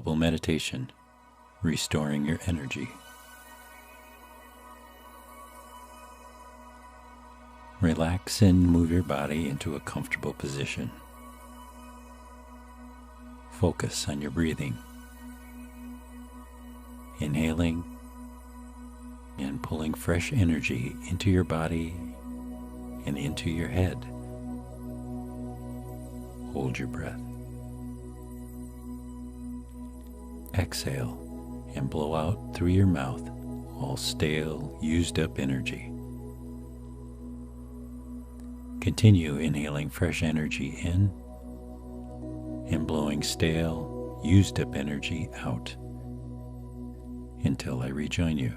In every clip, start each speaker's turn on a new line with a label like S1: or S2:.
S1: bubble meditation, restoring your energy. Relax and move your body into a comfortable position. Focus on your breathing. Inhaling and pulling fresh energy into your body and into your head. Hold your breath. Exhale and blow out through your mouth all stale, used up energy. Continue inhaling fresh energy in and blowing stale, used up energy out until I rejoin you.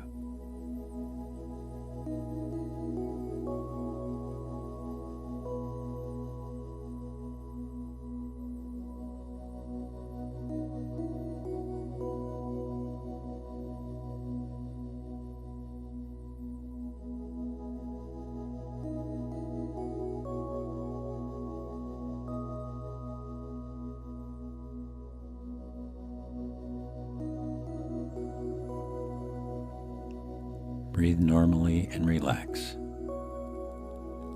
S1: Breathe normally and relax.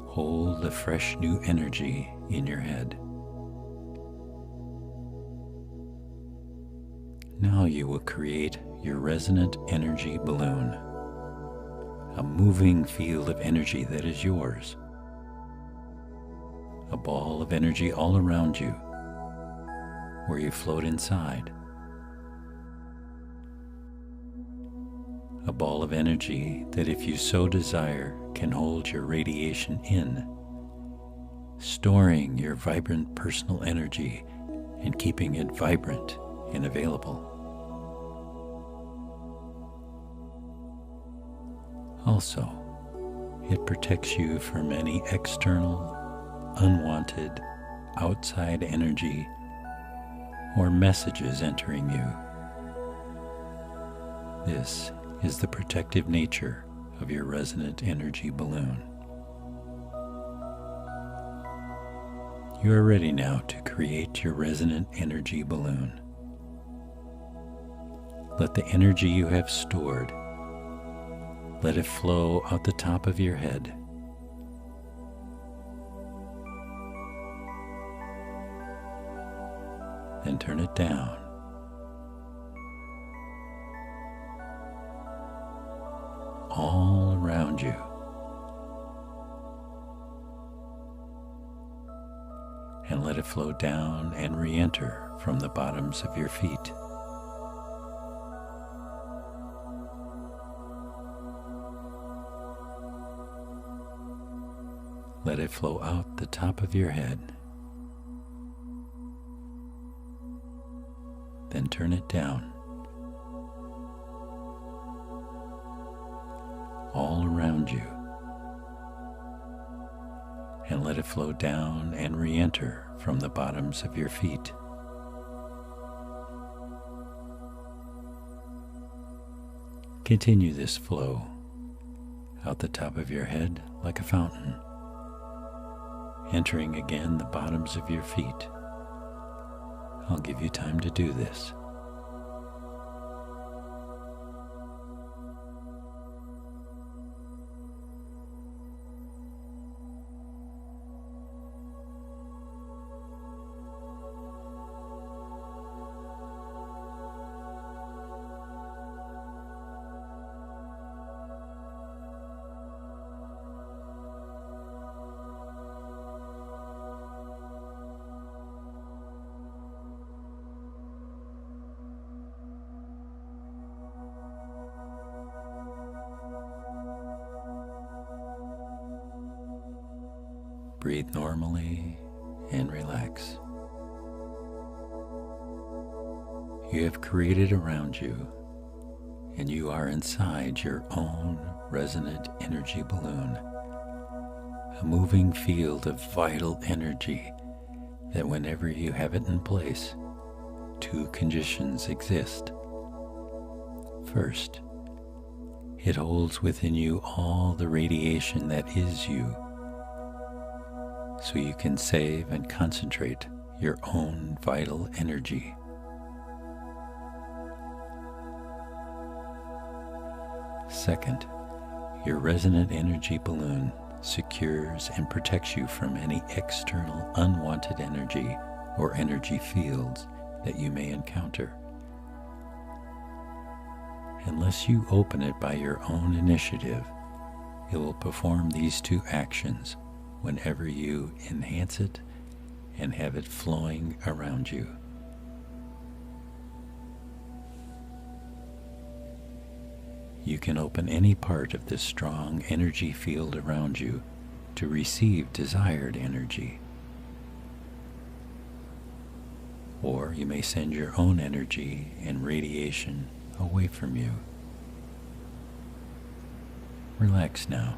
S1: Hold the fresh new energy in your head. Now you will create your resonant energy balloon, a moving field of energy that is yours, a ball of energy all around you where you float inside. A ball of energy that, if you so desire, can hold your radiation in, storing your vibrant personal energy and keeping it vibrant and available. Also, it protects you from any external, unwanted, outside energy or messages entering you. This is the protective nature of your resonant energy balloon. You are ready now to create your resonant energy balloon. Let the energy you have stored, let it flow out the top of your head. Then turn it down. All around you. And let it flow down and re-enter from the bottoms of your feet. Let it flow out the top of your head. Then turn it down. All around you, and let it flow down and re-enter from the bottoms of your feet. Continue this flow out the top of your head like a fountain, entering again the bottoms of your feet. I'll give you time to do this. Breathe normally and relax. You have created around you, and you are inside your own resonant energy balloon, a moving field of vital energy that, whenever you have it in place, two conditions exist. First, it holds within you all the radiation that is you, so you can save and concentrate your own vital energy. Second, your resonant energy balloon secures and protects you from any external unwanted energy or energy fields that you may encounter. Unless you open it by your own initiative, it will perform these two actions whenever you enhance it and have it flowing around you. You can open any part of this strong energy field around you to receive desired energy. Or you may send your own energy and radiation away from you. Relax now.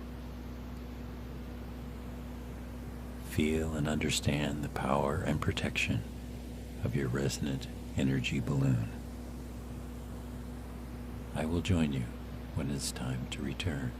S1: Feel and understand the power and protection of your resonant energy balloon. I will join you when it's time to return.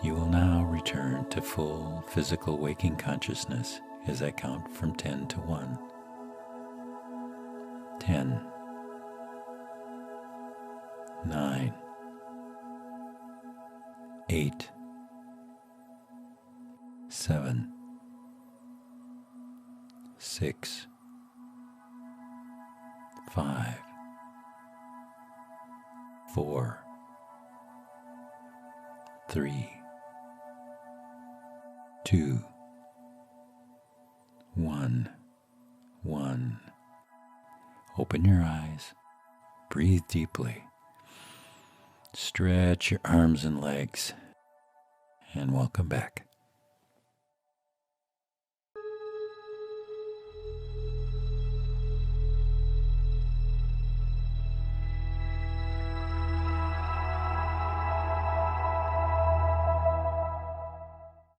S1: You will now return to full physical waking consciousness as I count from 10 to 1. 10, 9, 8, 7, 6, 5, 4, 3, 2, 1, 1. Open your eyes, breathe deeply, stretch your arms and legs, and welcome back.